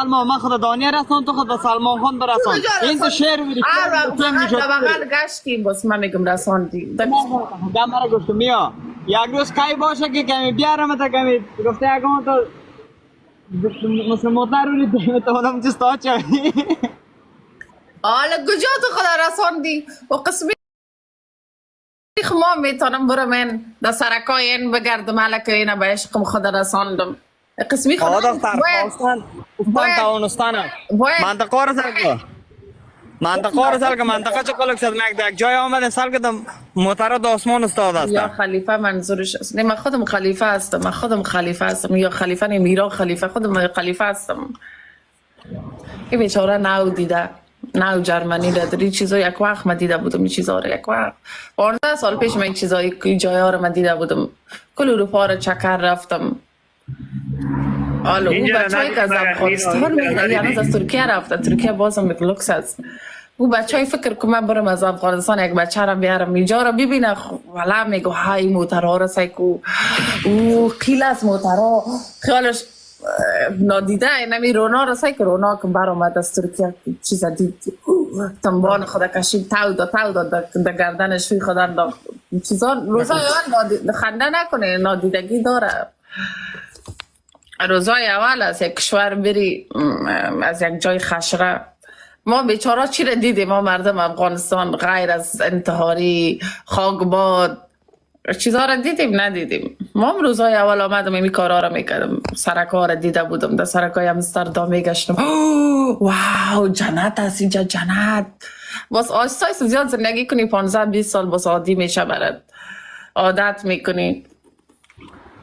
سلمان من خدا دانیه رسان تو خدا سلمان خان برسان این تو شعر میری بغل گشتیم بس من میگم رساندیم دم را گفتم میا یک روز کای باشه که کمی بیارم تا کمی گفته اگه تو مثل موتر رو دیدم تو خودم چستا چایی حالا کجا تو خدا رساندی و قسمی ما میتونم برم من در سرکای این بگردم علکه اینه به عشقم خدا رساندم قسمی خدا دختر خواستان توانستانم منطقه رو سرکا منطقه رو سرکا منطقه چه کلک شد یک جای آمده سرکا دم موتر دو آسمان استاد است یا خلیفه منظورش است نه من خودم خلیفه هستم من خودم خلیفه هستم یا خلیفه نمیرا خلیفه خودم خلیفه هستم این بیچاره نو دیده نو جرمنی دادری چیزا یک وقت من دیده بودم این چیزا رو یک وقت 15 سال پیش من این چیزای این جایا رو من دیده بودم کل اروپا رو چکر رفتم حالا اون بچه‌ای که از افغانستان میاد یعنی از ترکیه رفته ترکیه بازم یک لوکس است او بچه‌ای فکر که من برم از افغانستان یک بچه رو بیارم اینجا رو ببینه والا میگه های موترها رو سایکو او خیلی از موترها خیالش نادیده نمی رونا رو سایکو رونا که برآمد از ترکیه چیز دید تنبان خدا کشید تو داد در گردنش روی خدا انداخت چیزا روزای اول خنده نکنه نادیدگی داره روزای اول از یک کشور بری از یک جای خشره ما بیچاره چی را دیدیم ما مردم افغانستان غیر از انتحاری خاکباد چیزها را دیدیم ندیدیم ما هم روزای اول آمدم این کارها را میکردم سرکا را دیده بودم در سرکای امستردام میگشتم واو جنت هست اینجا جنت باز آستایست زیاد زندگی کنی 15-20 سال باز عادی میشه برد عادت میکنی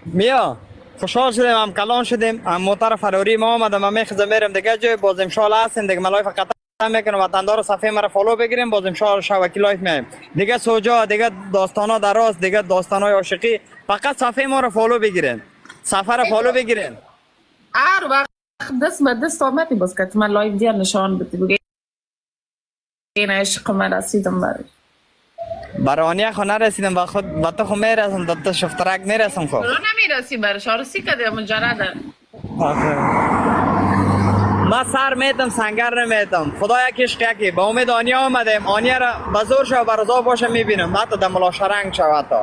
میا خوشحال شدیم هم کلان شدیم هم موتر فراری ما آمدم من میخزم میرم دیگه جای باز امشال هستیم دیگه من لایف قطع میکنم وطندار صفحه مرا فالو بگیریم باز امشال شبکی لایف میایم دیگه سوجا دیگه داستانا دراز دیگه داستانای عاشقی فقط صفحه ما رو فالو بگیرین صفحه رو فالو بگیرین هر وقت دست به دست آمدی باز که من لایف دیگر نشان بدی بگی این عشق من رسیدم برانیه خو نرسیدم و خود و تو خو میرسم تا شفترک میرسم خو نمیرسی برش آرسی کده مجرده ما سر میتم سنگر نمیتم خدا یکیش یکی با امید آنیا آمدیم آنیا را بزرگ شو برزا باشه میبینم حتی در ملا شرنگ شو حتی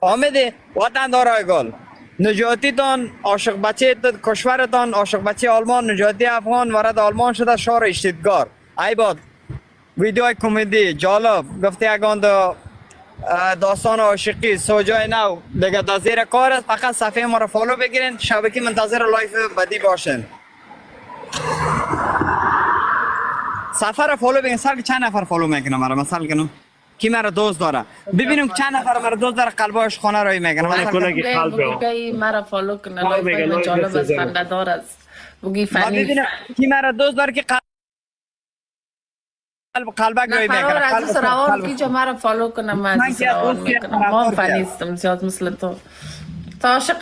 آمدی وطن دارای گل نجاتی تان عاشق بچه کشورتان عاشق بچه آلمان نجاتی افغان وارد آلمان شده شهر اشتیدگار ای باد ویدیوهای کمدی جالب گفته اگان داستان عاشقی سوجای نو دیگه در زیر کار است فقط صفحه ما رو فالو بگیرین شبکی منتظر لایف بدی باشین صفحه رو فالو بگیرین سال که چند نفر فالو میکنه مرا مثلا کنم کی مرا دوست داره ببینیم چند نفر مرا دوست داره قلباش خانه روی میکنه بگی مرا فالو کنه لایف جالب است خنده دار است بگی فنی ببینیم کی مرا دوست داره که قلبک روی میکنه عزیز روان کی جا مرا فالو کنم من عزیز روان میکنم ما فنیستم زیاد مثل تو تا عاشق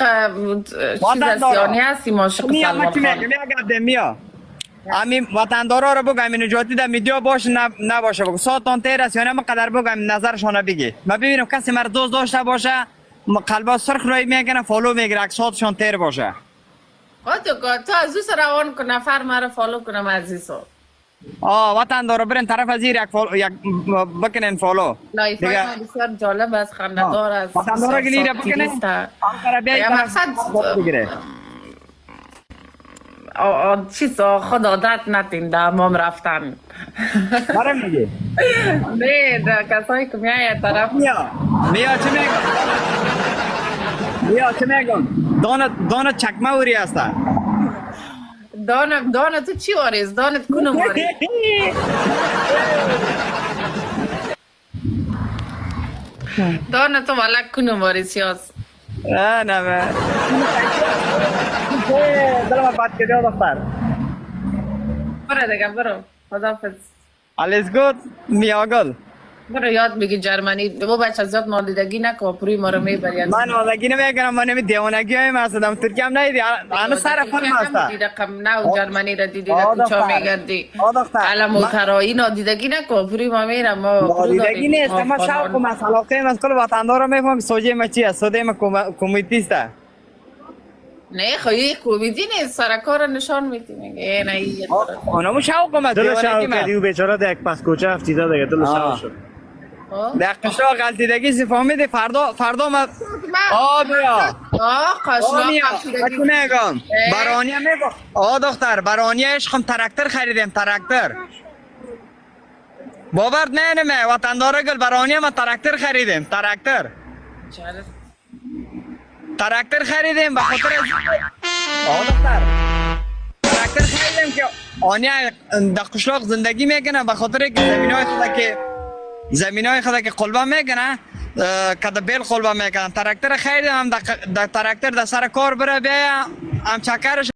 چیز سیانی هستی ما عاشق سلمان خان همین وطندارا رو بگم این نجاتی در میدیا باشه نباشه بگو ساعتان تیر است یا نه قدر بگم نظرشان بگی من ببینم کسی مرا دوست داشته باشه قلبا سرخ روی میکنه فالو میگیره ساعتشان تیر باشه تو عزیز روان کن نفر مرا فالو کنم عزیزو وطن داره برین طرف از یک بکنین فالو لایف های بسیار جالب است خنده‌دار است وطن داره گلیره بکنین یا مقصد چیز خود عادت نتین در امام رفتن برم میگی نه کسایی که میای طرف میا چه میگن دانت چکمه اوری هسته دانه تو چی واریز؟ دانت کنم واریز دانه تو ولک کنم واریز یاز نه دلما بات کردیم دختر برو دیگه برو خداحافظ alles gut میاگل برو یاد بگی جرمنی بابا بچه زیاد نادیدگی نکن پروی ما رو میبری من نادیدگی نمیکنم من نمی دیوانگی هایم هستم ترکیه هم نیدی انا سر فرم هسته رقم نو جرمنی را دیدی کجا میگردی علم و ترایی نادیدگی نکن پروی ما میرم ما نادیدگی نیست ما شوق و مسئلاقه من کل وطندار رو میفهم سوجه ما چی است سوده ما کمیتیسته نه خواهی کوبیدی نیست سرکار نشان میدی میگه نه این اونمو شوق اومد دل دیوانگی شاو من. کردی و بیچاره در یک پس کوچه افتیده دیگه دل شاو شد. در قشا غلطیدگی سی فهمیدی فردا ما بیا قاشنا اکو میگم برانیه میگم دختر برانیه عشقم ترکتر خریدیم ترکتر باورت نمیمه وطندار گل برانیه ما ترکتر خریدیم ترکتر خریدیم به خاطر دختر ترکتر خریدیم که آنیا در قشلاق زندگی میکنه به خاطر که زمینای خدا که قلبه میکنه کده بیل قلبه میکنه ترکتر خریدیم هم در ترکتر در سر کار بره بیا هم چکرش